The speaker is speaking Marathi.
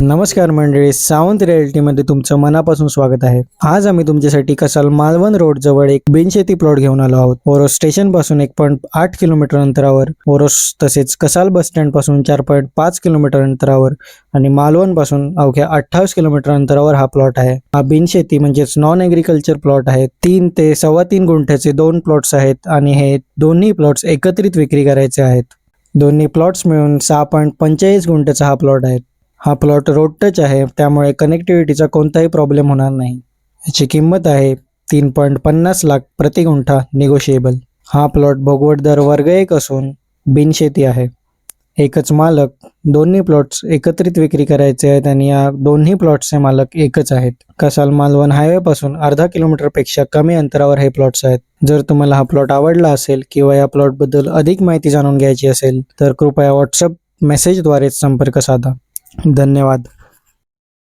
नमस्कार मंडळी, सावंत रिअल्टीमध्ये तुमचं मनापासून स्वागत आहे. आज आम्ही तुमच्यासाठी कसाल मालवण रोड जवळ एक बिनशेती प्लॉट घेऊन आलो आहोत. ओरोस स्टेशन पासून 1.8 किलोमीटर अंतरावर, ओरोस तसेच कसाल बस स्टँड पासून 4.5 किलोमीटर अंतरावर आणि मालवण पासून अवघ्या 28 किलोमीटर अंतरावर हा प्लॉट आहे. हा बिनशेती म्हणजेच नॉन एग्रीकल्चर प्लॉट आहे. 3 ते 3.25 गुंठ्याचे 2 प्लॉट्स आहेत आणि हे दोन्ही प्लॉट्स एकत्रित विक्री करायचे आहेत. दोन्ही प्लॉट्स मिळून 6.45 गुंठ्याचा हा प्लॉट आहे. हा प्लॉट रोड टच आहे, त्यामुळे कनेक्टिव्हिटीचा कोणताही प्रॉब्लेम होणार नाही. याची किंमत आहे 3.50 लाख प्रति गुंठा, निगोशिएबल. हा प्लॉट भोगवट दर वर्ग 1 असून बिनशेती आहे. एकच मालक, दोन्ही प्लॉट्स एकत्रित विक्री करायचे आहेत आणि या दोन्ही प्लॉट्सचे मालक एकच आहेत. कसाल मालवण हायवे पासून अर्धा किलोमीटरपेक्षा कमी अंतरावर हे प्लॉट्स आहेत. जर तुम्हाला हा प्लॉट आवडला असेल किंवा या प्लॉटबद्दल अधिक माहिती जाणून घ्यायची असेल तर कृपया व्हॉट्सअप मेसेजद्वारे संपर्क साधा. धन्यवाद.